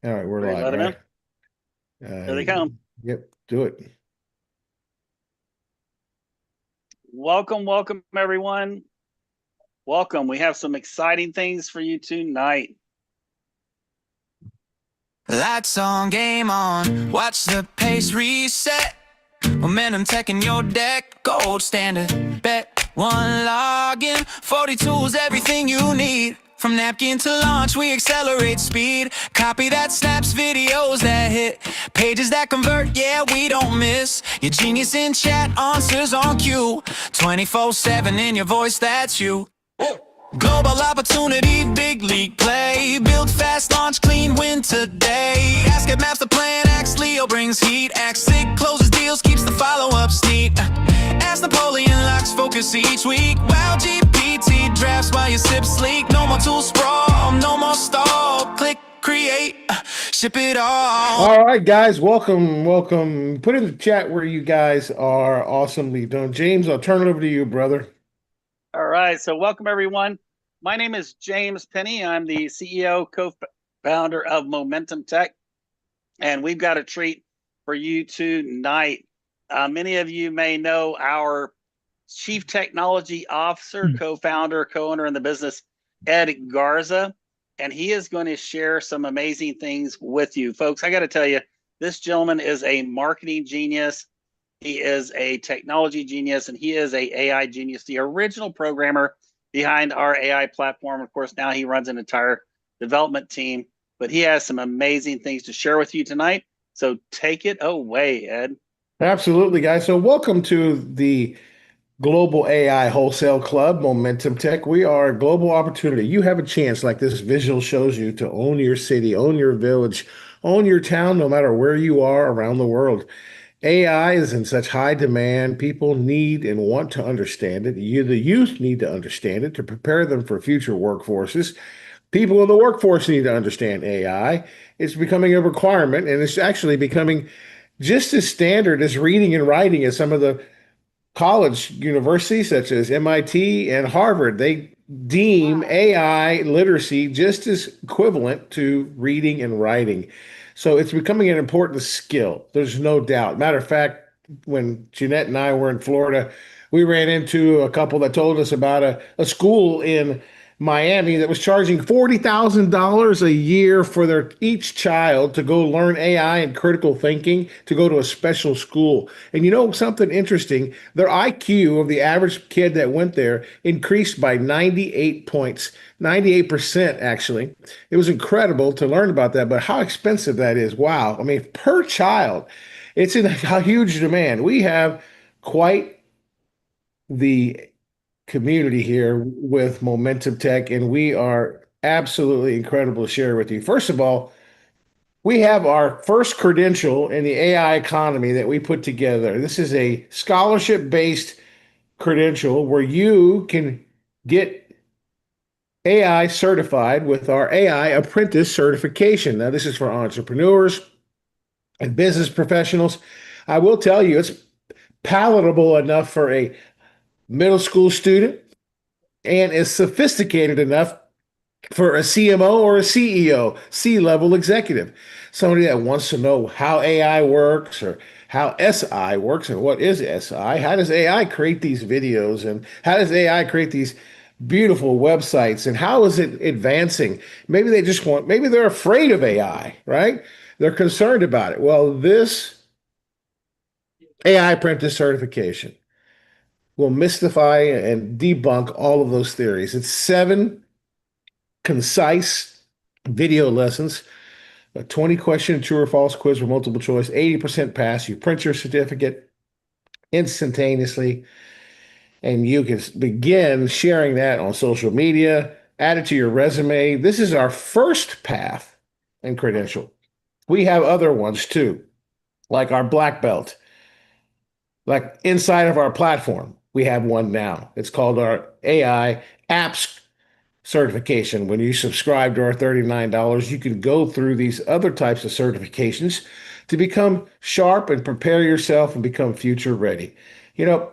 All right, we're Ready to live, let them right? in? Here they come. Yep, do it. Welcome, everyone. Welcome. We have some exciting things for you tonight. Lights on, game on. Watch the pace reset. Momentum tech in your deck. Gold standard. Bet one login. 42 is everything you need. From napkin to launch, we accelerate speed. Copy that snaps, videos that hit. Pages that convert, yeah, we don't miss. Your genius in chat, answers on cue. 24/7 in your voice, that's you. Global opportunity, big league play. Build fast, launch clean, win today. Ask it, maps the plan, Axe Leo brings heat. Axe Sig closes deals, keeps the follow-ups neat. Ask Napoleon locks focus each week. Wow, GPT drafts while you sip sleek. No more tool sprawl, no more stall. Click, create, ship it all. All right, guys, welcome. Put in the chat where you guys are awesomely done. James, I'll turn it over to you, brother. All right. So, welcome, everyone. My name is James Penny. I'm the CEO, co founder of Momentum Tech. And we've got a treat for you tonight. Many of you may know our Chief Technology Officer, co founder, co owner in the business, Ed Garza. And he is going to share some amazing things with you. Folks, I got to tell you, this gentleman is a marketing genius. He is a technology genius, and he is a AI genius, the original programmer behind our AI platform. Of course, now he runs an entire development team, but he has some amazing things to share with you tonight. So take it away, Ed. Absolutely, guys. So, welcome to the Global AI Wholesale Club, Momentum Tech. We are a global opportunity. You have a chance, like this visual shows you, to own your city, own your village, own your town, no matter where you are around the world. AI is in such high demand. People need and want to understand it. The youth need to understand it to prepare them for future workforces. People in the workforce need to understand AI. It's becoming a requirement, and it's actually becoming just as standard as reading and writing as some of the college universities such as MIT and Harvard. They deem AI literacy just as equivalent to reading and writing. So it's becoming an important skill. There's no doubt. Matter of fact, when Jeanette and I were in Florida, we ran into a couple that told us about a school in Miami that was charging $40,000 a year for their each child to go learn AI and critical thinking to go to a special school. And you know something interesting? Their IQ of the average kid that went there increased by 98 points, 98% actually. It was incredible to learn about that, but how expensive that is. Wow. I mean, per child, it's in a huge demand. We have quite the community here with Momentum Tech, and we are absolutely incredible to share with you. First of all, we have our first credential in the AI economy that we put together. This is a scholarship-based credential where you can get AI certified with our AI apprentice certification. Now, this is for entrepreneurs and business professionals. I will tell you, it's palatable enough for a middle school student and is sophisticated enough for a CMO or a CEO, C-level executive, somebody that wants to know how AI works or how SI works and what is SI, how does AI create these videos and how does AI create these beautiful websites and how is it advancing? Maybe they just want, maybe they're afraid of AI, right? They're concerned about it. Well, this AI apprentice certification will mystify and debunk all of those theories. It's 7 concise video lessons, a 20 question true or false quiz with multiple choice, 80% pass. You print your certificate instantaneously, and you can begin sharing that on social media, add it to your resume. This is our first path and credential. We have other ones too, like our black belt, like inside of our platform. We have one now. It's called our AI apps certification. When you subscribe to our $39, you can go through these other types of certifications to become sharp and prepare yourself and become future ready. You know,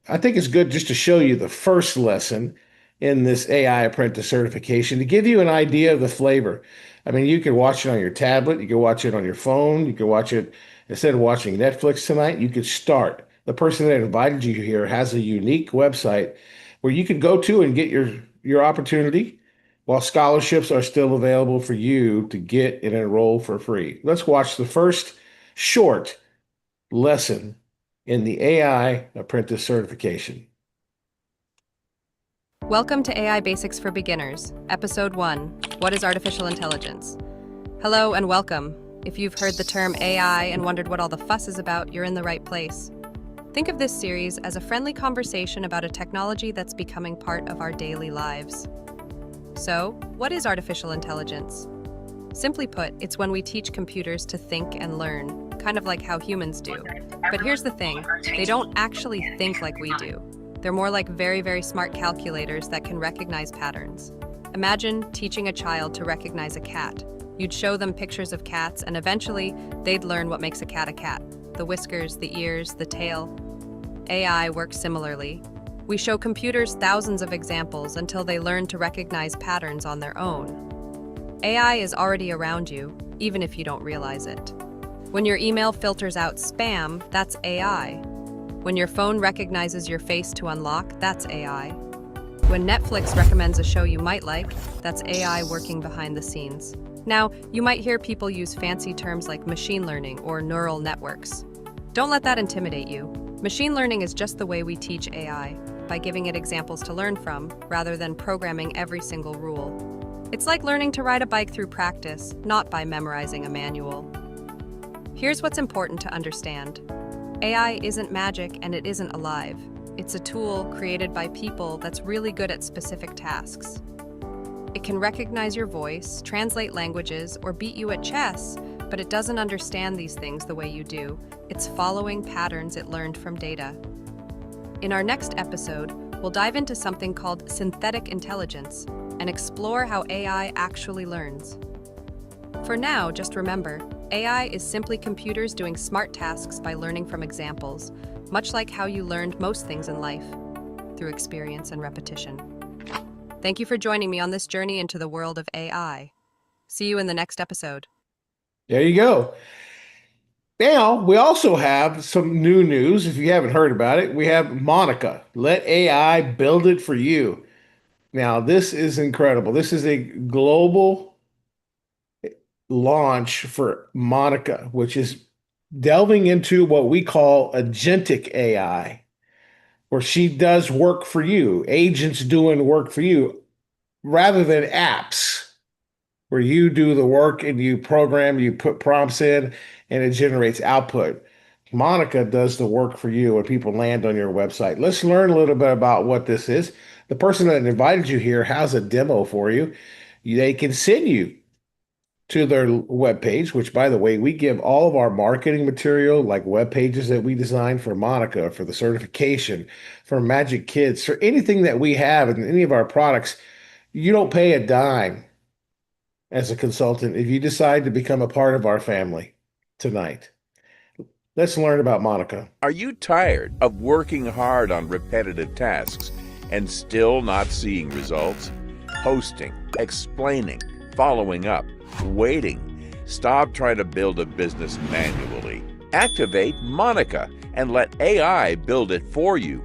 I think it's good just to show you the first lesson in this AI apprentice certification to give you an idea of the flavor. I mean, you can watch it on your tablet, you can watch it on your phone, you can watch it instead of watching Netflix tonight, you could start. The person that invited you here has a unique website where you can go to and get your opportunity while scholarships are still available for you to get and enroll for free. Let's watch the first short lesson in the AI Apprentice Certification. Welcome to AI Basics for Beginners, Episode 1, What is Artificial Intelligence? Hello and welcome. If you've heard the term AI and wondered what all the fuss is about, you're in the right place. Think of this series as a friendly conversation about a technology that's becoming part of our daily lives. So, what is artificial intelligence? Simply put, it's when we teach computers to think and learn, kind of like how humans do. But here's the thing, they don't actually think like we do. They're more like very, very smart calculators that can recognize patterns. Imagine teaching a child to recognize a cat. You'd show them pictures of cats, and eventually, they'd learn what makes a cat. The whiskers, the ears, the tail. AI works similarly. We show computers thousands of examples until they learn to recognize patterns on their own. AI is already around you, even if you don't realize it. When your email filters out spam, that's AI. When your phone recognizes your face to unlock, that's AI. When Netflix recommends a show you might like, that's AI working behind the scenes. Now, you might hear people use fancy terms like machine learning or neural networks. Don't let that intimidate you. Machine learning is just the way we teach AI, by giving it examples to learn from, rather than programming every single rule. It's like learning to ride a bike through practice, not by memorizing a manual. Here's what's important to understand. AI isn't magic and it isn't alive. It's a tool created by people that's really good at specific tasks. It can recognize your voice, translate languages, or beat you at chess, but it doesn't understand these things the way you do. It's following patterns it learned from data. In our next episode, we'll dive into something called synthetic intelligence and explore how AI actually learns. For now, just remember, AI is simply computers doing smart tasks by learning from examples, much like how you learned most things in life, through experience and repetition. Thank you for joining me on this journey into the world of AI. See you in the next episode. There you go. Now, we also have some new news. If you haven't heard about it, we have Monica. Let AI build it for you. Now, this is incredible. This is a global launch for Monica, which is delving into what we call agentic AI, where she does work for you, agents doing work for you, rather than apps where you do the work and you program, you put prompts in, and it generates output. Monica does the work for you when people land on your website. Let's learn a little bit about what this is. The person that invited you here has a demo for you. They can send you to their webpage, which, by the way, we give all of our marketing material, like web pages that we designed for Monica, for the certification, for Magic Kids, for anything that we have in any of our products. You don't pay a dime as a consultant if you decide to become a part of our family tonight. Let's learn about Monica. Are you tired of working hard on repetitive tasks and still not seeing results? Hosting, explaining, following up, waiting. Stop trying to build a business manually. Activate Monica and let AI build it for you.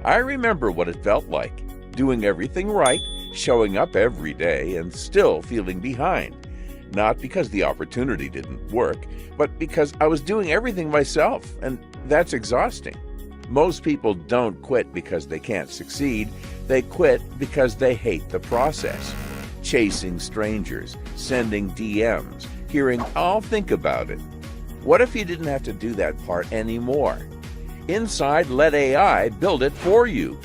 I remember what it felt like, doing everything right, showing up every day, and still feeling behind. Not because the opportunity didn't work, but because I was doing everything myself, and that's exhausting. Most people don't quit because they can't succeed. They quit because they hate the process. Chasing strangers, sending DMs, hearing, "I'll think about it." What if you didn't have to do that part anymore? Inside, let AI build it for you.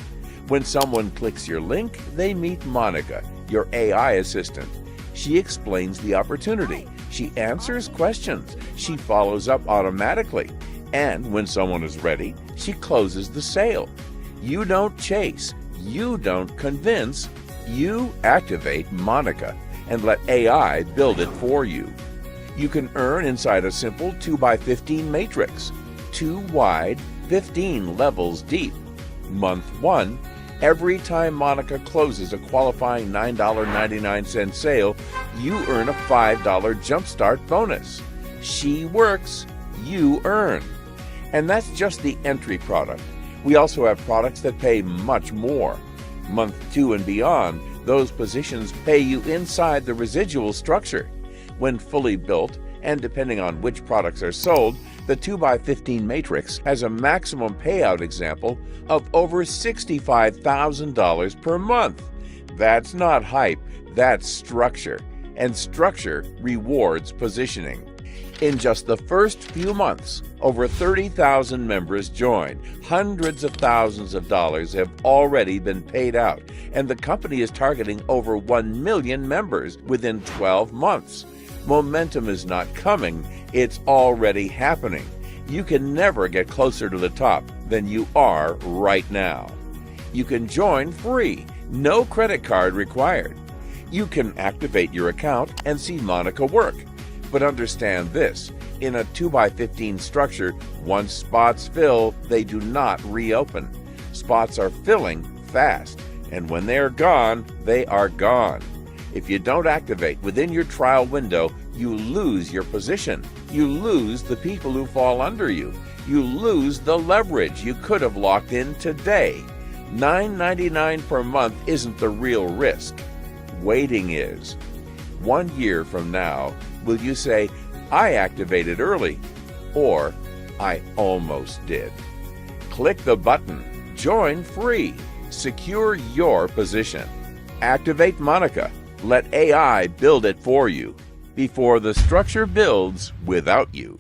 When someone clicks your link, they meet Monica, your AI assistant. She explains the opportunity. She answers questions. She follows up automatically. And when someone is ready, she closes the sale. You don't chase. You don't convince. You activate Monica and let AI build it for you. You can earn inside a simple 2x15 matrix. 2 wide, 15 levels deep. Month 1, Every time Monica closes a qualifying $9.99 sale, you earn a $5 Jumpstart bonus. She works, you earn. And that's just the entry product. We also have products that pay much more. Month 2 and beyond, those positions pay you inside the residual structure. When fully built, and depending on which products are sold, the 2x15 matrix has a maximum payout example of over $65,000 per month. That's not hype, that's structure. And structure rewards positioning. In just the first few months, over 30,000 members joined. Hundreds of thousands of dollars have already been paid out, and the company is targeting over 1 million members within 12 months. Momentum is not coming, it's already happening. You can never get closer to the top than you are right now. You can join free, no credit card required. You can activate your account and see Monica work. But understand this, in a 2x15 structure, once spots fill, they do not reopen. Spots are filling fast, and when they're gone, they are gone. If you don't activate within your trial window, you lose your position. You lose the people who fall under you. You lose the leverage you could have locked in today. $9.99 per month isn't the real risk. Waiting is. 1 year from now, will you say, I activated early, or I almost did? Click the button. Join free. Secure your position. Activate Monica. Let AI build it for you before the structure builds without you.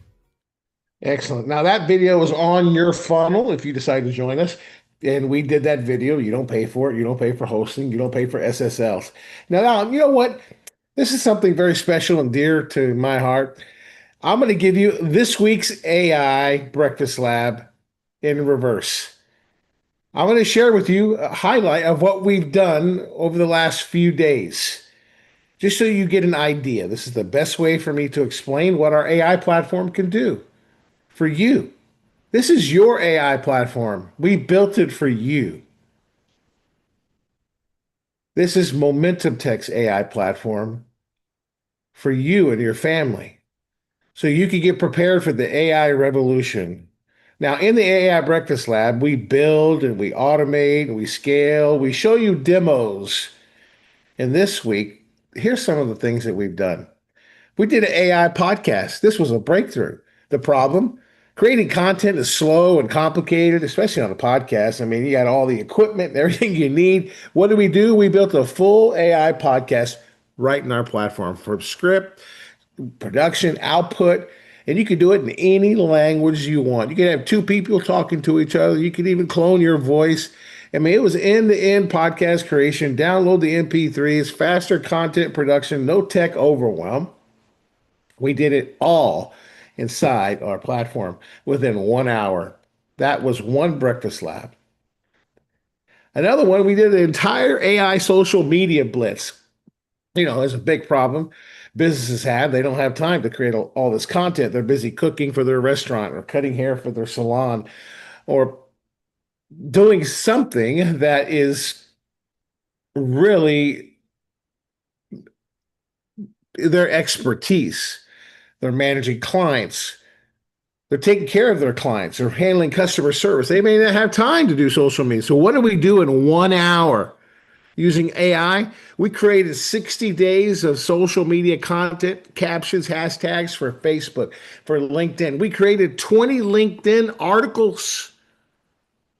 Excellent. Now that video is on your funnel if you decide to join us. And we did that video. You don't pay for it. You don't pay for hosting. You don't pay for SSLs. Now, you know what? This is something very special and dear to my heart. I'm going to give you this week's AI Breakfast Lab in reverse. I'm going to share with you a highlight of what we've done over the last few days, just so you get an idea. This is the best way for me to explain what our AI platform can do for you. This is your AI platform. We built it for you. This is Momentum Tech's AI platform for you and your family, so you can get prepared for the AI revolution. Now, in the AI Breakfast Lab, we build and we automate and we scale. We show you demos. And this week, here's some of the things that we've done. We did an AI podcast. This was a breakthrough. The problem, creating content is slow and complicated, especially on a podcast. I mean, you got all the equipment and everything you need. What do? We built a full AI podcast right in our platform for script, production, output, and you can do it in any language you want. You can have two people talking to each other. You can even clone your voice. I mean, it was end-to-end podcast creation. Download the MP3s, faster content production, no tech overwhelm. We did it all inside our platform within 1 hour. That was one breakfast lab. Another one, we did an entire AI social media blitz. You know, there's a big problem businesses have. They don't have time to create all this content. They're busy cooking for their restaurant or cutting hair for their salon or doing something that is really their expertise. They're managing clients. They're taking care of their clients. They're handling customer service. They may not have time to do social media. So what do we do in 1 hour? Using AI, we created 60 days of social media content, captions, hashtags for Facebook, for LinkedIn. We created 20 LinkedIn articles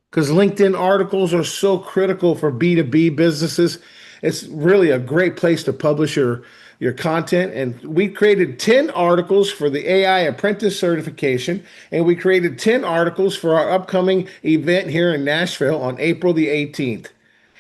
because LinkedIn articles are so critical for B2B businesses. It's really a great place to publish your content. And we created 10 articles for the AI Apprentice certification. And we created 10 articles for our upcoming event here in Nashville on April the 18th.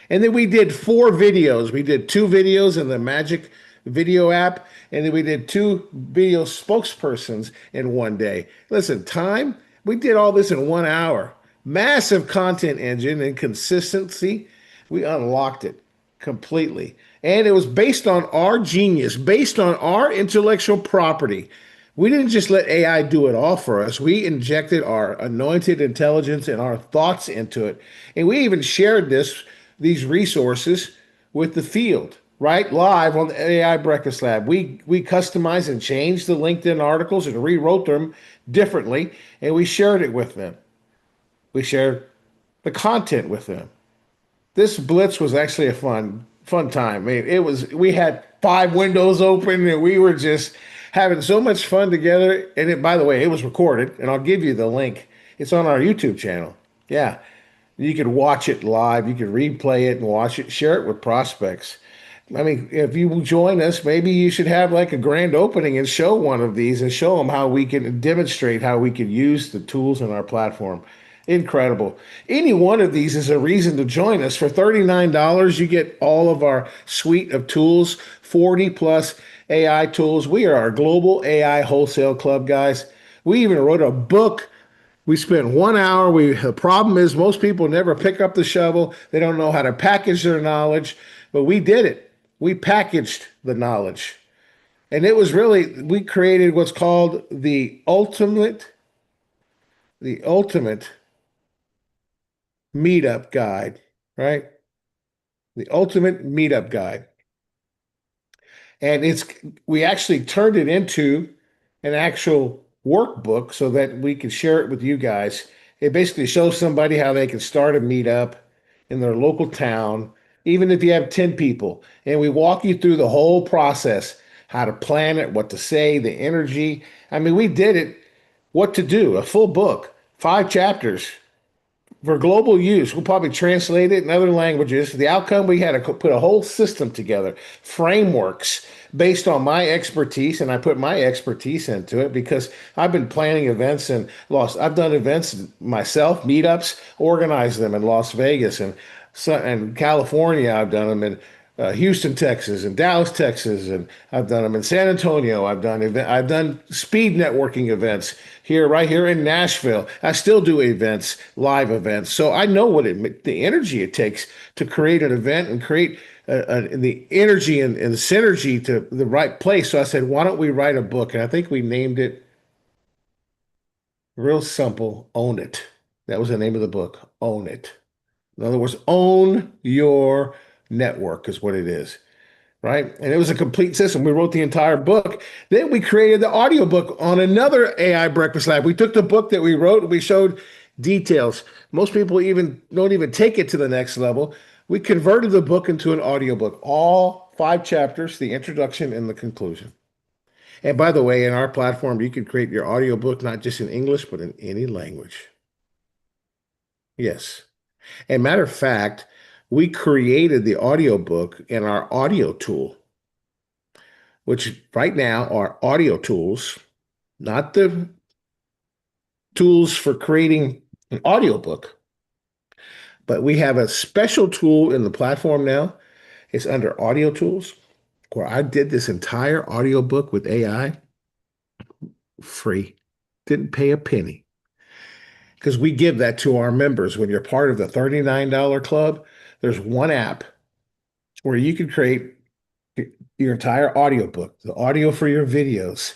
And then we did 4 videos. We did 2 videos in the Magic Video app, and then we did 2 video spokespersons in one day. Listen, time, we did all this in 1 hour. Massive content engine and consistency. We unlocked it completely. And it was based on our genius, based on our intellectual property. We didn't just let AI do it all for us. We injected our anointed intelligence and our thoughts into it. And we even shared this these resources with the field, right? Live on the AI Breakfast Lab. We customized and changed the LinkedIn articles and rewrote them differently, and we shared it with them. We shared the content with them. This blitz was actually a fun time. I mean, it was we had 5 windows open and we were just having so much fun together. And it, by the way, it was recorded, and I'll give you the link. It's on our YouTube channel. Yeah. You could watch it live, you could replay it and watch it, share it with prospects. I mean, if you join us, maybe you should have like a grand opening and show one of these and show them how we can demonstrate how we can use the tools in our platform. Incredible. Any one of these is a reason to join us. For $39, you get all of our suite of tools, 40 plus AI tools. We are our global AI wholesale club, guys. We even wrote a book. We spent 1 hour. The problem is most people never pick up the shovel. They don't know how to package their knowledge, but we did it. We packaged the knowledge. And it was really, we created what's called the ultimate meetup guide, right? The ultimate meetup guide. And we actually turned it into an actual workbook so that we could share it with you guys. It basically shows somebody how they can start a meetup in their local town, even if you have 10 people. And we walk you through the whole process, how to plan it, what to say, the energy. I mean, we did it, what to do, a full book, 5 chapters for global use. We'll probably translate it in other languages. The outcome, we had to put a whole system together, frameworks based on my expertise, and I put my expertise into it because I've been planning events and I've done events myself, meetups, organized them in Las Vegas and California. I've done them in Houston, Texas, and Dallas, Texas, and I've done them in San Antonio. I've done speed networking events right here in Nashville. I still do events, live events, so I know the energy it takes to create an event and create the energy and the synergy to the right place. So I said, why don't we write a book? And I think we named it real simple, Own It. That was the name of the book, Own It. In other words, own your network is what it is, right? And it was a complete system. We wrote the entire book. Then we created the audiobook on another AI Breakfast Lab. We took the book that we wrote and we showed details. Most people don't even take it to the next level. We converted the book into an audiobook, all 5 chapters, the introduction and the conclusion. And by the way, in our platform, you can create your audiobook not just in English, but in any language. Yes. And matter of fact, we created the audiobook in our audio tool, which right now are audio tools, not the tools for creating an audiobook, but we have a special tool in the platform now. It's under audio tools, where I did this entire audiobook with AI free, didn't pay a penny. Because we give that to our members. When you're part of the $39 club, there's one app where you can create your entire audiobook, the audio for your videos.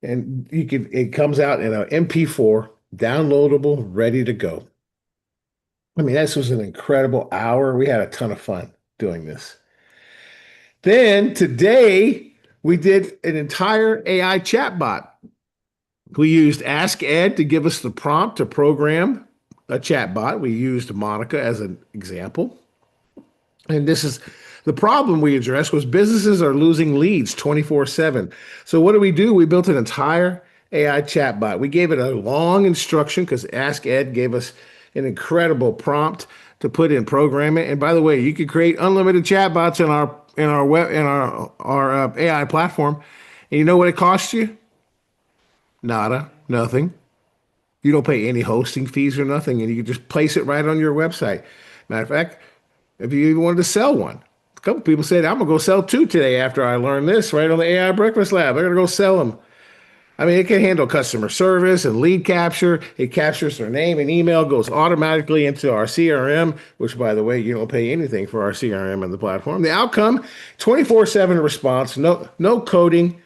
And it comes out in an MP4, downloadable, ready to go. I mean, this was an incredible hour. We had a ton of fun doing this. Then today, we did an entire AI chatbot. We used Ask Ed to give us the prompt to program a chatbot. We used Monica as an example. And this is the problem we addressed was businesses are losing leads 24/7. So what do? We built an entire AI chatbot. We gave it a long instruction because Ask Ed gave us an incredible prompt to put in program it. And by the way, you could create unlimited chatbots in our AI platform. And you know what it costs you? Nada, nothing. You don't pay any hosting fees or nothing, and you can just place it right on your website. Matter of fact, if you even wanted to sell one, a couple people said, I'm going to go sell 2 today after I learned this right on the AI Breakfast Lab. I'm going to go sell them. I mean, it can handle customer service and lead capture. It captures their name and email, goes automatically into our CRM, which, by the way, you don't pay anything for our CRM in the platform. The outcome, 24/7 response, no coding,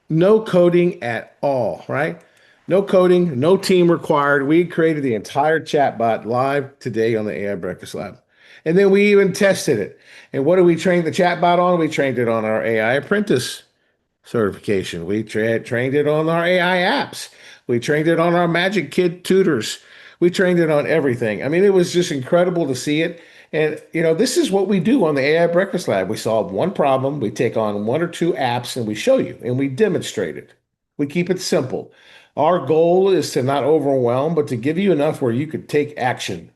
no coding at all, right? No coding, no team required. We created the entire chatbot live today on the AI Breakfast Lab. And then we even tested it. And what did we train the chatbot on? We trained it on our AI apprentice certification. We trained it on our AI apps. We trained it on our Magic Kid tutors. We trained it on everything. I mean, it was just incredible to see it. And, this is what we do on the AI Breakfast Lab. We solve one problem, we take on one or two apps, and we show you and we demonstrate it. We keep it simple. Our goal is to not overwhelm, but to give you enough where you could take action.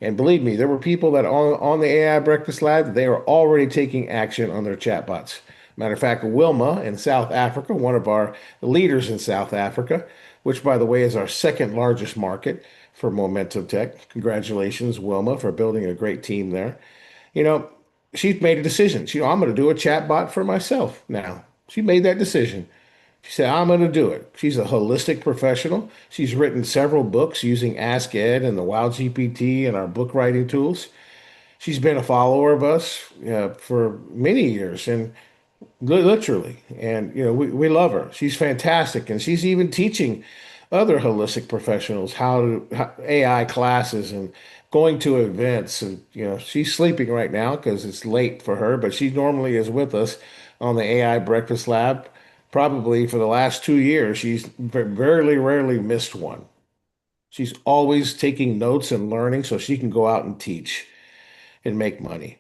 And believe me, there were people that on the AI Breakfast Lab, they are already taking action on their chatbots. Matter of fact, Wilma in South Africa, one of our leaders in South Africa, which by the way is our second largest market for Momentum Tech. Congratulations, Wilma, for building a great team there. You know, she's made a decision. I'm going to do a chatbot for myself now. She made that decision. She said, I'm going to do it. She's a holistic professional. She's written several books using Ask Ed and the Wow GPT and our book writing tools. She's been a follower of us for many years and literally. And, we love her. She's fantastic. And she's even teaching other holistic professionals how AI classes and going to events. And, she's sleeping right now because it's late for her, but she normally is with us on the AI Breakfast Lab. Probably for the last 2 years, she's very rarely missed one. She's always taking notes and learning so she can go out and teach and make money.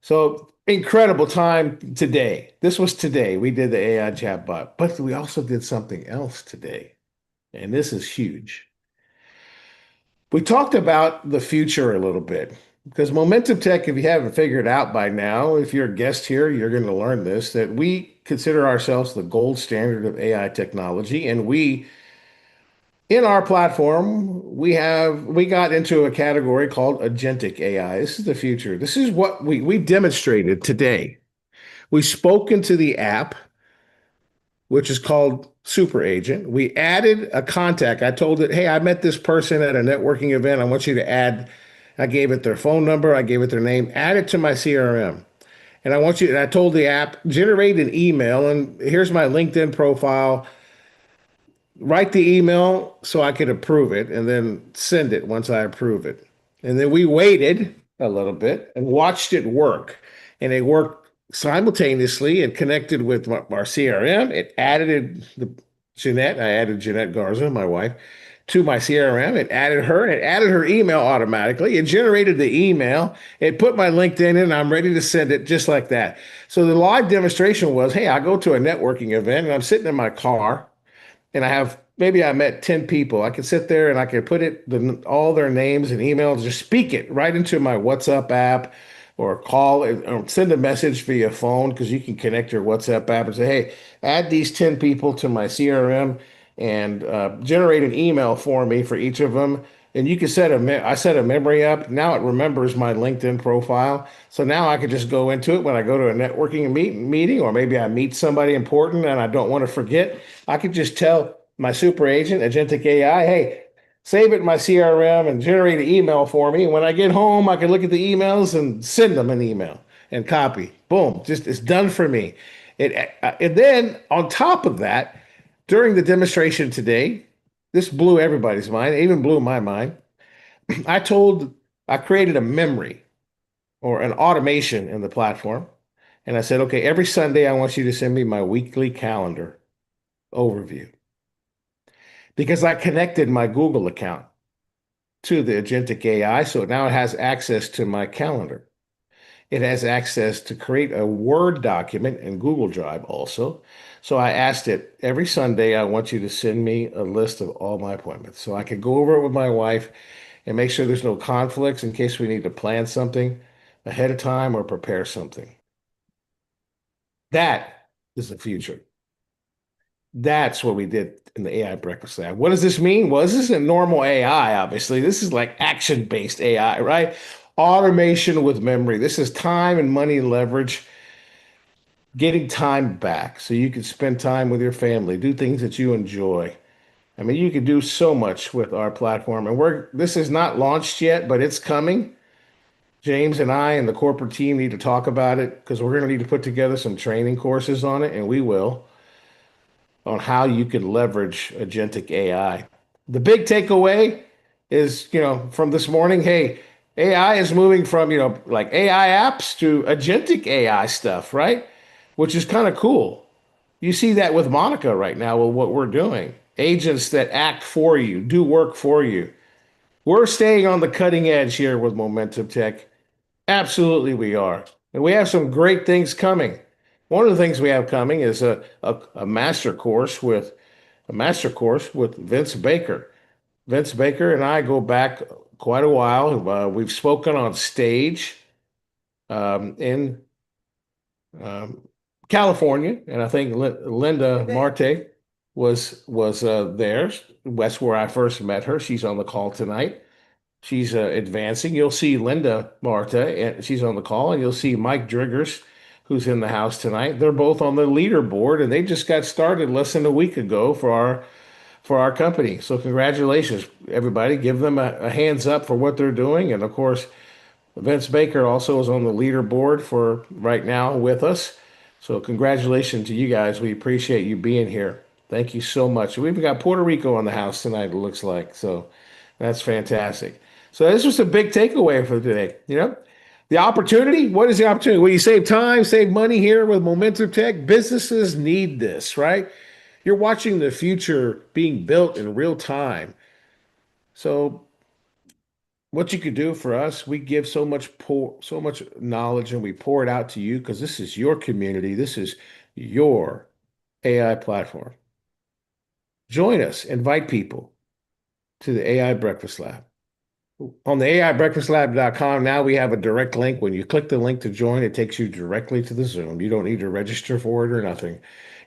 So incredible time today. This was today. We did the AI chatbot, but we also did something else today. And this is huge. We talked about the future a little bit because Momentum Tech, if you haven't figured out by now, if you're a guest here, you're going to learn this, that we consider ourselves the gold standard of AI technology. And in our platform, we got into a category called Agentic AI. This is the future. This is what we demonstrated today. We spoke into the app, which is called Super Agent. We added a contact. I told it, hey, I met this person at a networking event. I want you to add. I gave it their phone number. I gave it their name. Add it to my CRM. And I told the app, generate an email. And here's my LinkedIn profile. Write the email so I could approve it and then send it once I approve it. And then we waited a little bit and watched it work. And it worked simultaneously. It connected with our CRM. It added Jeanette. I added Jeanette Garza, my wife, to my CRM. It added her and it added her email automatically. It generated the email. It put my LinkedIn in. I'm ready to send it just like that. So the live demonstration was, hey, I go to a networking event and I'm sitting in my car and I met 10 people. I could sit there and I could put all their names and emails, just speak it right into my WhatsApp app or call it or send a message via phone because you can connect your WhatsApp app and say, hey, add these 10 people to my CRM and generate an email for me for each of them. And you can I set a memory up. Now it remembers my LinkedIn profile. So now I could just go into it when I go to a networking meeting, or maybe I meet somebody important and I don't want to forget. I could just tell my super agent, Agentic AI, hey, save it in my CRM and generate an email for me. And when I get home, I can look at the emails and send them an email and copy. Boom, just it's done for me. And then on top of that, during the demonstration today, this blew everybody's mind. It even blew my mind. I told, I created a memory or an automation in the platform. And I said, okay, every Sunday, I want you to send me my weekly calendar overview because I connected my Google account to the Agentic AI. So now it has access to my calendar. It has access to create a Word document in Google Drive also. So I asked it every Sunday, I want you to send me a list of all my appointments so I could go over it with my wife and make sure there's no conflicts in case we need to plan something ahead of time or prepare something. That is the future. That's what we did in the AI Breakfast Lab. What does this mean? Well, this isn't normal AI, obviously. This is like action-based AI, right? Automation with memory. This is time and money leverage, getting time back so you can spend time with your family, do things that you enjoy. I mean, you can do so much with our platform. And this is not launched yet, but it's coming. James and I and the corporate team need to talk about it because we're going to need to put together some training courses on it, and we will, on how you can leverage agentic AI. The big takeaway is, from this morning, hey, AI is moving from, like AI apps to agentic AI stuff, right? Which is kind of cool. You see that with Monica right now with what we're doing. Agents that act for you, do work for you. We're staying on the cutting edge here with Momentum Tech. Absolutely, we are. And we have some great things coming. One of the things we have coming is a master course with Vince Baker. Vince Baker and I go back quite a while. We've spoken on stage in um, California, and I think Linda Marte was there. That's where I first met her. She's on the call tonight. She's advancing. You'll see Linda Marta, and she's on the call, and you'll see Mike Driggers, who's in the house tonight. They're both on the leaderboard, and they just got started less than a week ago for our company. So congratulations, everybody. Give them a hands up for what they're doing. And of course, Vince Baker also is on the leaderboard for right now with us. So congratulations to you guys. We appreciate you being here. Thank you so much. We've got Puerto Rico on the house tonight, it looks like. So that's fantastic. So this was a big takeaway for today. The opportunity. What is the opportunity? Well, you save time, save money here with Momentum Tech. Businesses need this, right? You're watching the future being built in real time. So what you could do for us, we give so much knowledge and we pour it out to you because this is your community. This is your AI platform. Join us, invite people to the AI Breakfast Lab. On the AIBreakfastLab.com, now we have a direct link. When you click the link to join, it takes you directly to the Zoom. You don't need to register for it or nothing.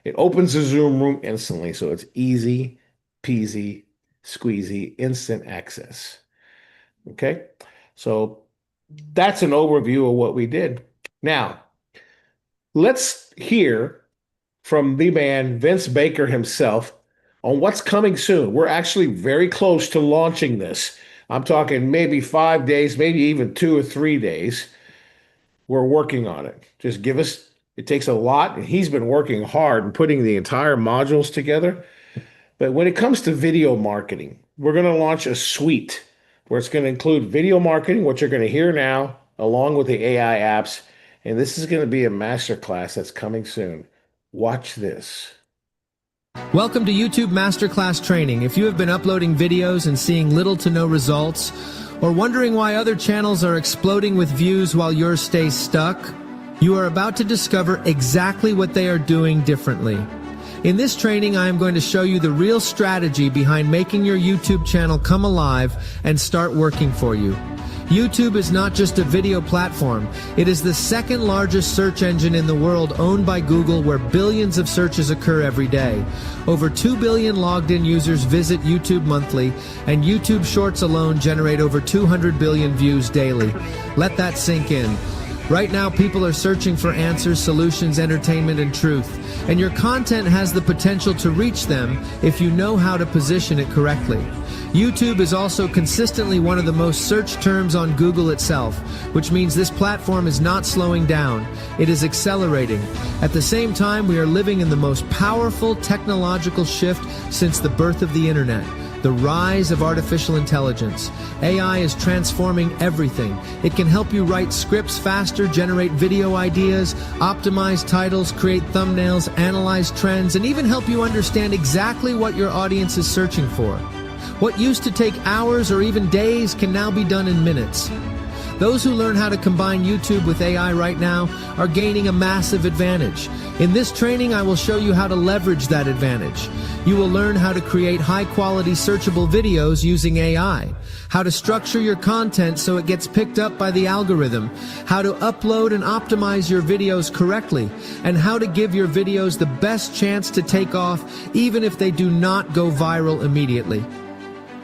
It opens the Zoom room instantly, so it's easy peasy, squeezy, instant access. Okay, so that's an overview of what we did. Now, let's hear from the man, Vince Baker himself, on what's coming soon. We're actually very close to launching this. I'm talking maybe 5 days, maybe even 2 or 3 days. We're working on it. Just give us, it takes a lot, and he's been working hard and putting the entire modules together. But when it comes to video marketing, we're going to launch a suite where it's going to include video marketing, what you're going to hear now, along with the AI apps. And this is going to be a masterclass that's coming soon. Watch this. Welcome to YouTube Masterclass Training. If you have been uploading videos and seeing little to no results, or wondering why other channels are exploding with views while yours stays stuck, you are about to discover exactly what they are doing differently. In this training, I am going to show you the real strategy behind making your YouTube channel come alive and start working for you. YouTube is not just a video platform. It is the second largest search engine in the world, owned by Google, where billions of searches occur every day. Over 2 billion logged in users visit YouTube monthly, and YouTube Shorts alone generate over 200 billion views daily. Let that sink in. Right now, people are searching for answers, solutions, entertainment, and truth. And your content has the potential to reach them if you know how to position it correctly. YouTube is also consistently one of the most searched terms on Google itself, which means this platform is not slowing down. It is accelerating. At the same time, we are living in the most powerful technological shift since the birth of the internet. The rise of artificial intelligence. AI is transforming everything. It can help you write scripts faster, generate video ideas, optimize titles, create thumbnails, analyze trends, and even help you understand exactly what your audience is searching for. What used to take hours or even days can now be done in minutes. Those who learn how to combine YouTube with AI right now are gaining a massive advantage. In this training, I will show you how to leverage that advantage. You will learn how to create high-quality searchable videos using AI, how to structure your content so it gets picked up by the algorithm, how to upload and optimize your videos correctly, and how to give your videos the best chance to take off even if they do not go viral immediately.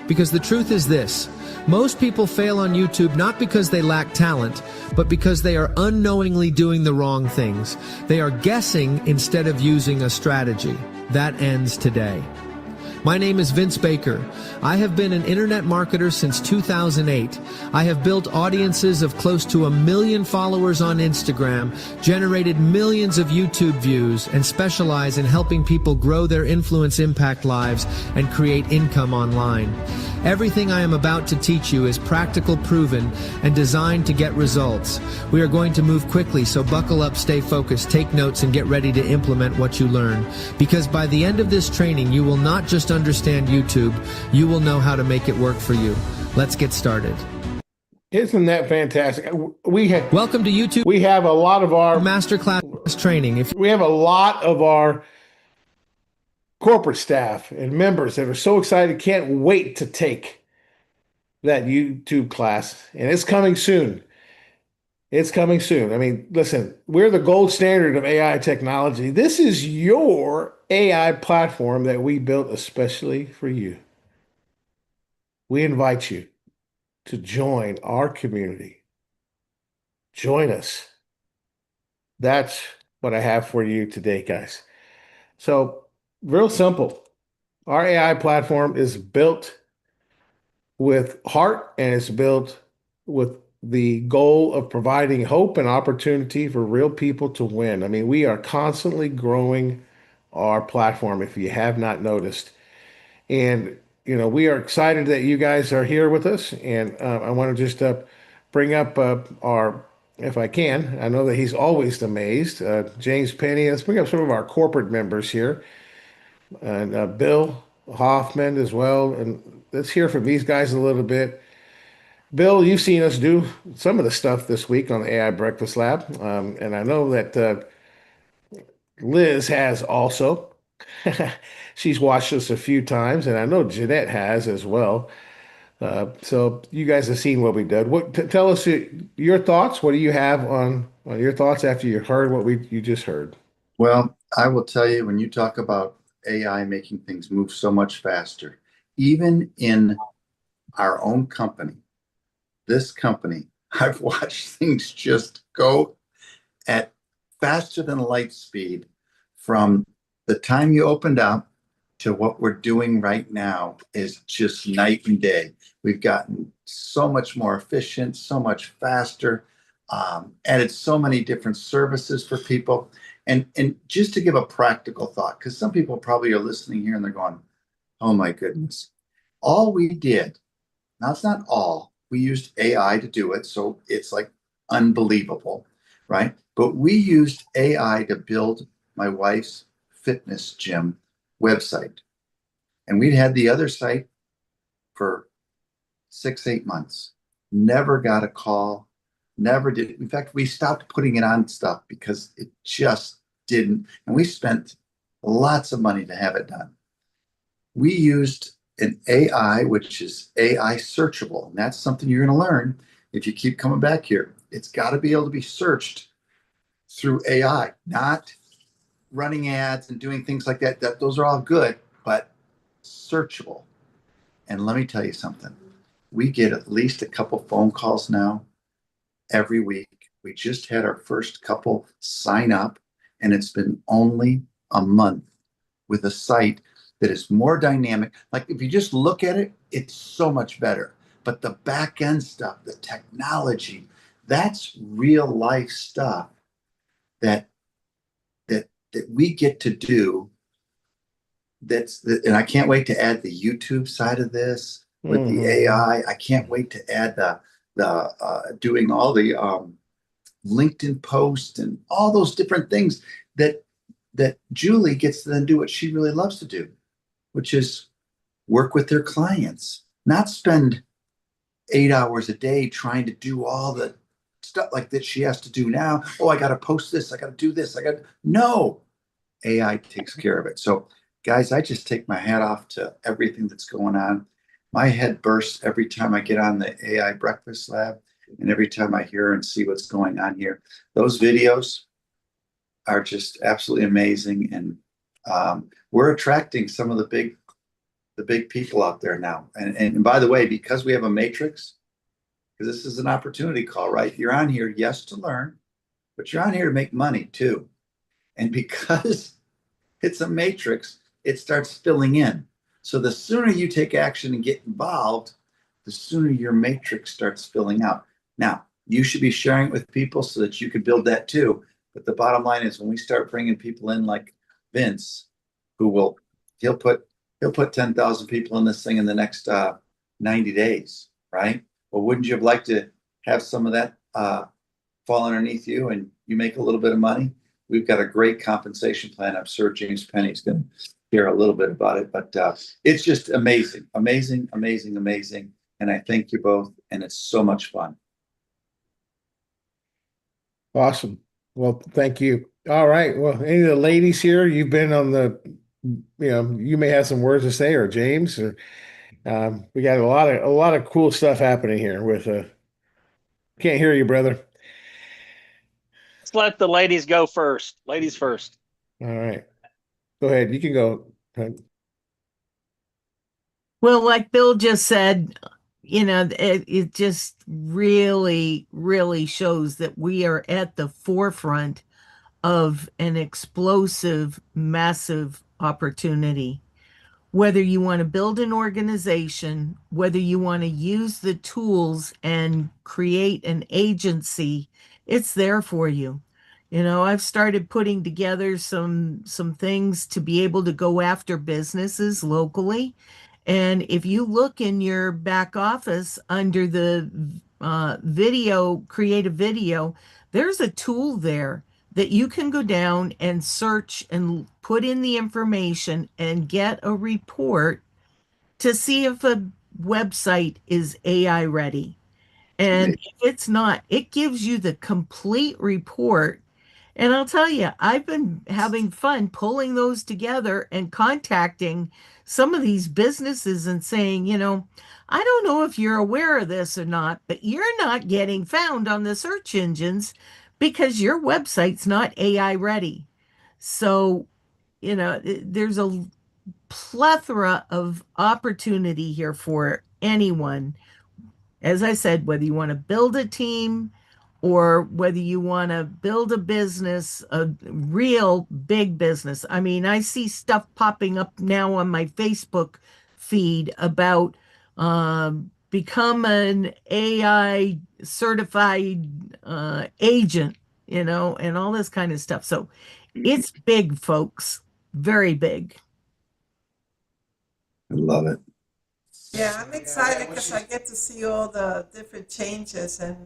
Because the truth is this: most people fail on YouTube not because they lack talent, but because they are unknowingly doing the wrong things. They are guessing instead of using a strategy. That ends today. My name is Vince Baker. I have been an internet marketer since 2008. I have built audiences of close to 1 million followers on Instagram, generated millions of YouTube views, and specialize in helping people grow their influence, impact lives, and create income online. Everything I am about to teach you is practical, proven, and designed to get results. We are going to move quickly, so buckle up, stay focused, take notes, and get ready to implement what you learn. Because by the end of this training, you will not just understand YouTube, you will know how to make it work for you. Let's get started. Isn't that fantastic? Welcome to YouTube. We have a lot of our Masterclass training. We have a lot of our corporate staff and members that are so excited, can't wait to take that YouTube class. And it's coming soon. It's coming soon. I mean, listen, we're the gold standard of AI technology. This is your AI platform that we built especially for you. We invite you to join our community. Join us. That's what I have for you today, guys. So, real simple. Our AI platform is built with heart and it's built with the goal of providing hope and opportunity for real people to win. I mean, we are constantly growing our platform if you have not noticed. And, we are excited that you guys are here with us. And I want to just bring up if I can, I know that he's always amazed, James Penny. Let's bring up some of our corporate members here. And Bill Hoffman as well. And let's hear from these guys a little bit. Bill, you've seen us do some of the stuff this week on the AI Breakfast Lab. And I know that Liz has also. She's watched us a few times, and I know Jeanette has as well. So you guys have seen what we did. Tell us your thoughts. What do you have on your thoughts after you heard what you just heard? Well, I will tell you, when you talk about AI making things move so much faster, even in our own company, this company, I've watched things just go at faster than light speed from the time you opened up to what we're doing right now is just night and day. We've gotten so much more efficient, so much faster, added so many different services for people. And just to give a practical thought, because some people probably are listening here and they're going, oh my goodness. All we did, now it's not all, we used AI to do it, so it's like unbelievable, right? But we used AI to build my wife's fitness gym website. And we'd had the other site for 6-8 months. Never got a call, never did. In fact, we stopped putting it on stuff because it just didn't. And we spent lots of money to have it done. We used an AI, which is AI searchable. And that's something you're going to learn if you keep coming back here. It's got to be able to be searched through AI, not running ads and doing things like that. Those are all good, but searchable. And let me tell you something. We get at least a couple phone calls now every week. We just had our first couple sign up, and it's been only a month with a site that is more dynamic. Like if you just look at it, it's so much better. But the back end stuff, the technology, that's real life stuff that we get to do. And I can't wait to add the YouTube side of this with the AI. I can't wait to add the doing all the LinkedIn posts and all those different things that Julie gets to then do what she really loves to do, which is work with their clients, not spend 8 hours a day trying to do all the stuff like that she has to do now. Oh, I got to post this. I got to do this. No, AI takes care of it. So guys, I just take my hat off to everything that's going on. My head bursts every time I get on the AI Breakfast Lab and every time I hear and see what's going on here. Those videos are just absolutely amazing. And we're attracting some of the big people out there now. And by the way, because we have a matrix, because this is an opportunity call, right? You're on here, yes, to learn, but you're on here to make money too. And because it's a matrix, it starts filling in. So the sooner you take action and get involved, the sooner your matrix starts filling out. Now, you should be sharing it with people so that you can build that too. But the bottom line is when we start bringing people in like Vince, he'll put 10,000 people in this thing in the next 90 days, right? Well, wouldn't you have liked to have some of that fall underneath you and you make a little bit of money? We've got a great compensation plan. I'm sure James Penny's going to hear a little bit about it, but it's just amazing, amazing, amazing, amazing. And I thank you both, and it's so much fun. Awesome. Well, thank you. All right. Well, any of the ladies here, you've been on you may have some words to say, or James, or we got a lot of cool stuff happening here with can't hear you, brother. Let's let the ladies go first. Ladies first. All right. Go ahead. You can go. Well, like Bill just said, it just really, really shows that we are at the forefront of an explosive, massive opportunity. Whether you want to build an organization, whether you want to use the tools and create an agency, it's there for you. I've started putting together some things to be able to go after businesses locally. And if you look in your back office under the video, create a video, there's a tool there that you can go down and search and put in the information and get a report to see if a website is AI ready. And if it's not, it gives you the complete report. And I'll tell you, I've been having fun pulling those together and contacting some of these businesses and saying, I don't know if you're aware of this or not, but you're not getting found on the search engines because your website's not AI ready. So, there's a plethora of opportunity here for anyone. As I said, whether you want to build a team or whether you want to build a business, a real big business. I mean, I see stuff popping up now on my Facebook feed about become an AI certified agent, and all this kind of stuff. So it's big, folks, very big. I love it. Yeah, I'm excited because I get to see all the different changes, and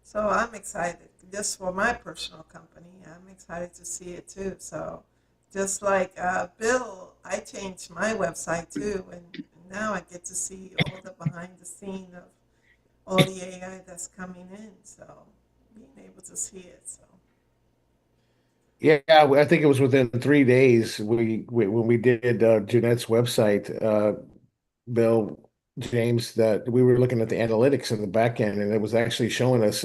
so I'm excited. Just for my personal company, I'm excited to see it too. So, just like Bill, I changed my website too, and now I get to see all the behind the scene of all the AI that's coming in. So, being able to see it. So, Yeah, I think it was within 3 days we when we did Jeanette's website, Bill, James, that we were looking at the analytics in the back end, and it was actually showing us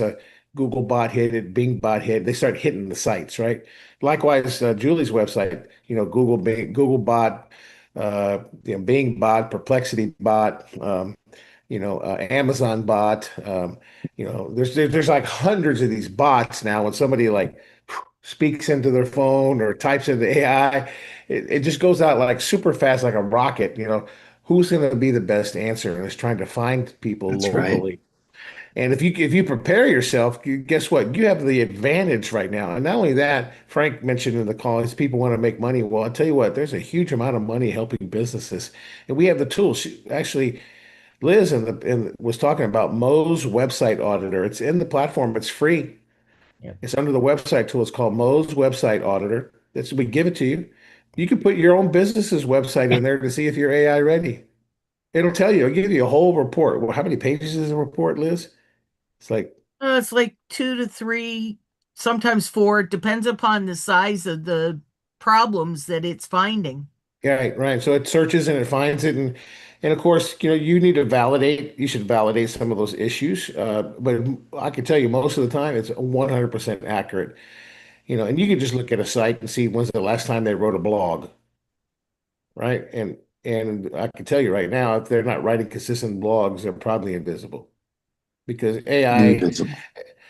Google bot hit it, Bing bot hit. They start hitting the sites, right? Likewise, Julie's website, Google bot, Bing bot, Perplexity bot, Amazon bot. There's like hundreds of these bots now. When somebody like speaks into their phone or types into AI, it just goes out like super fast, like a rocket. Who's going to be the best answer? And it's trying to find people That's right. locally. And if you prepare yourself, guess what? You have the advantage right now. And not only that, Frank mentioned in the call, is people want to make money. Well, I'll tell you what, there's a huge amount of money helping businesses, and we have the tools. Actually, Liz was talking about Mo's website auditor. It's in the platform. It's free. Yeah. It's under the website tool. It's called Mo's Website Auditor. We give it to you. You can put your own business's website in there to see if you're AI ready. It'll tell you. It'll give you a whole report. Well, how many pages is the report, Liz? It's like, It's like 2 to 3, sometimes 4. It depends upon the size of the problems that it's finding. yeah, right. So it searches and it finds it, and of course, you need to validate. You should validate some of those issues. But I can tell you, most of the time, it's 100% accurate. And you can just look at a site and see when's the last time they wrote a blog, right? And I can tell you right now, if they're not writing consistent blogs, they're probably invisible because AI, Invisible.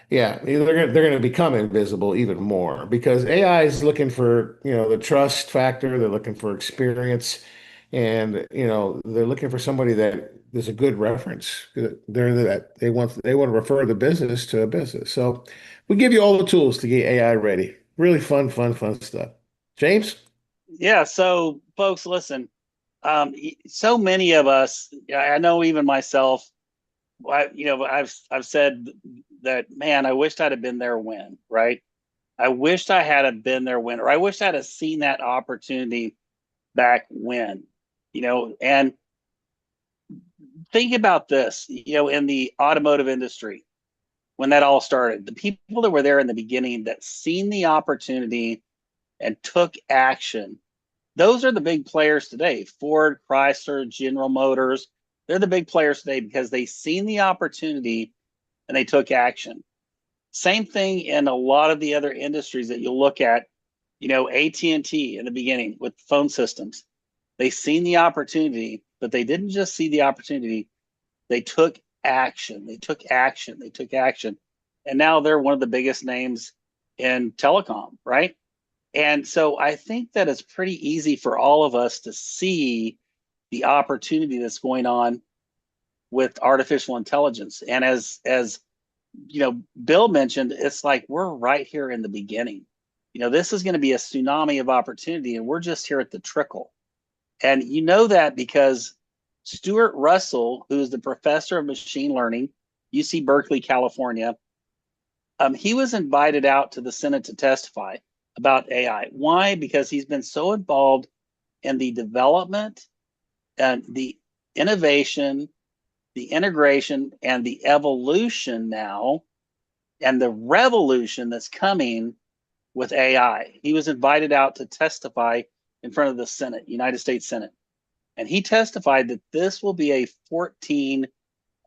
yeah, they're gonna become invisible even more because AI is looking for, the trust factor, they're looking for experience, and they're looking for somebody that is a good reference. They want to refer the business to a business. So we give you all the tools to get AI ready. Really fun, fun, fun stuff. James? Yeah. So, folks, listen. So many of us, I know even myself, I've said that, man, I wished I'd have been there when, right? I wished I had have been there when, or I wished I'd have seen that opportunity back when, and think about this, in the automotive industry, when that all started, the people that were there in the beginning that seen the opportunity and took action, those are the big players today. Ford, Chrysler, General Motors, they're the big players today because they seen the opportunity and they took action. Same thing in a lot of the other industries that you'll look at, AT&T in the beginning with phone systems. They seen the opportunity, but they didn't just see the opportunity. They took action. They took action. They took action. And now they're one of the biggest names in telecom, right? And so I think that it's pretty easy for all of us to see the opportunity that's going on with artificial intelligence. And as Bill mentioned, it's like we're right here in the beginning. This is going to be a tsunami of opportunity, and we're just here at the trickle. And you know that because Stuart Russell, who is the professor of machine learning, UC Berkeley, California, he was invited out to the Senate to testify about AI. Why? Because he's been so involved in the development and the innovation, the integration, and the evolution now, and the revolution that's coming with AI. He was invited out to testify in front of the Senate, United States Senate. And he testified that this will be a $14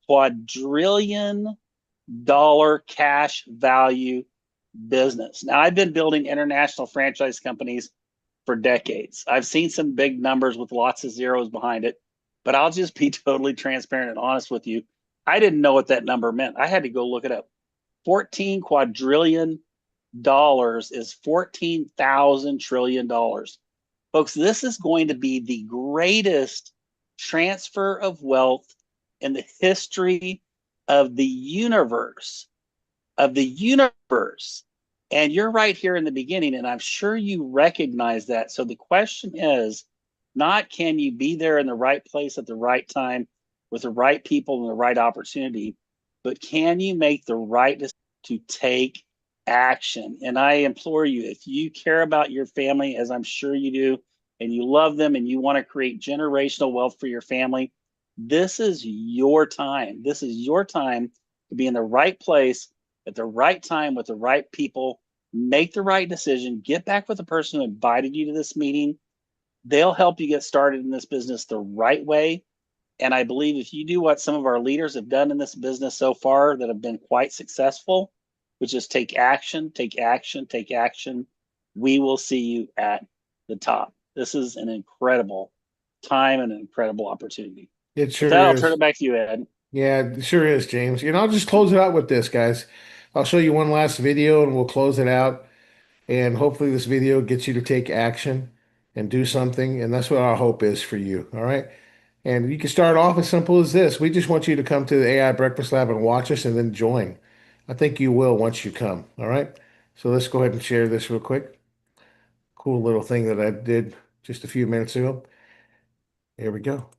quadrillion cash value business. Now, I've been building international franchise companies for decades. I've seen some big numbers with lots of zeros behind it, but I'll just be totally transparent and honest with you. I didn't know what that number meant. I had to go look it up. 14 quadrillion dollars is 14,000 trillion dollars. Folks, this is going to be the greatest transfer of wealth in the history of the universe. And you're right here in the beginning, and I'm sure you recognize that. So the question is not, can you be there in the right place at the right time with the right people and the right opportunity, but can you make the right decision to take action? And I implore you, if you care about your family, as I'm sure you do, and you love them and you want to create generational wealth for your family, this is your time. This is your time to be in the right place at the right time with the right people, make the right decision, get back with the person who invited you to this meeting. They'll help you get started in this business the right way. And I believe if you do what some of our leaders have done in this business so far that have been quite successful, which is take action, take action, take action, we will see you at the top. This is an incredible time and an incredible opportunity. It sure With that, I'll is. turn it back to you, Ed. Yeah, it sure is, James. I'll just close it out with this, guys. I'll show you one last video and we'll close it out. And hopefully this video gets you to take action and do something. And that's what our hope is for you. All right. And you can start off as simple as this. We just want you to come to the AI Breakfast Lab and watch us and then join. I think you will once you come. All right. So let's go ahead and share this real quick. Cool little thing that I did just a few minutes ago. Here we go.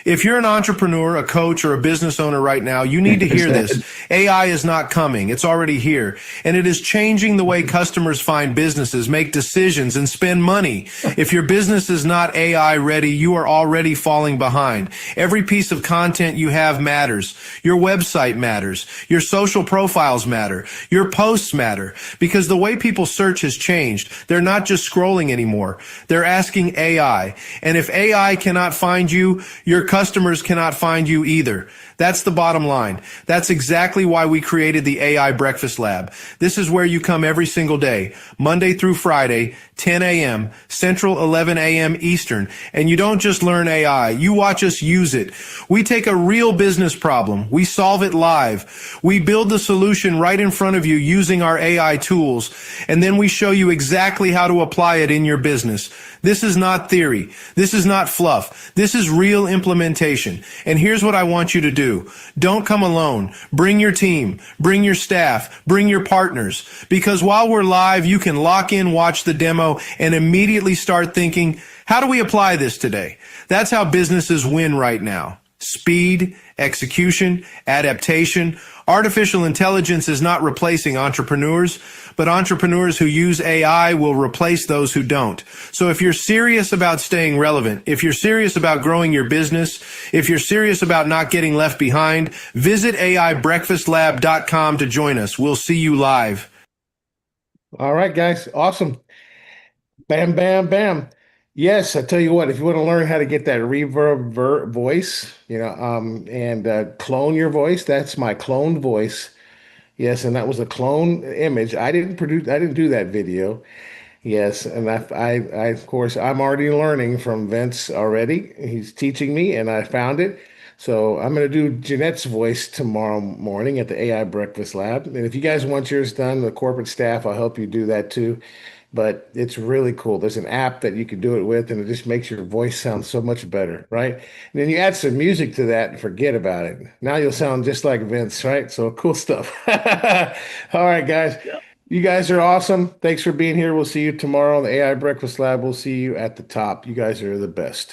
If you're an entrepreneur, a coach, or a business owner right now, you need to hear this. AI is not coming. It's already here. And it is changing the way customers find businesses, make decisions, and spend money. If your business is not AI ready, you are already falling behind. Every piece of content you have matters. Your website matters. Your social profiles matter. Your posts matter. Because the way people search has changed. They're not just scrolling anymore. They're asking AI. And if AI cannot find you, your customers cannot find you either. That's the bottom line. That's exactly why we created the AI Breakfast Lab. This is where you come every single day, Monday through Friday, 10 a.m. Central, 11 a.m. Eastern. And you don't just learn AI. You watch us use it. We take a real business problem. We solve it live. We build the solution right in front of you using our AI tools. And then we show you exactly how to apply it in your business. This is not theory. This is not fluff. This is real implementation. And here's what I want you to do. Don't come alone. Bring your team, bring your staff, bring your partners. Because while we're live, you can lock in, watch the demo, and immediately start thinking, how do we apply this today? That's how businesses win right now. Speed, execution, adaptation. Artificial intelligence is not replacing entrepreneurs, but entrepreneurs who use AI will replace those who don't. So if you're serious about staying relevant, if you're serious about growing your business, if you're serious about not getting left behind, visit AIBreakfastlab.com to join us. We'll see you live. All right, guys. Awesome. Bam, bam, bam. Yes, I tell you what, if you want to learn how to get that reverb voice, and clone your voice, that's my cloned voice. Yes, and that was a clone image. I didn't do that video. Yes, and of course, I'm already learning from Vince already. He's teaching me, and I found it. So I'm going to do Jeanette's voice tomorrow morning at the AI Breakfast Lab. And if you guys want yours done, the corporate staff, I'll help you do that too. But it's really cool. There's an app that you can do it with, and it just makes your voice sound so much better, right? And then you add some music to that and forget about it. Now you'll sound just like Vince, right? So cool stuff. All right, guys. Yep. You guys are awesome. Thanks for being here. We'll see you tomorrow on the AI Breakfast Lab. We'll see you at the top. You guys are the best.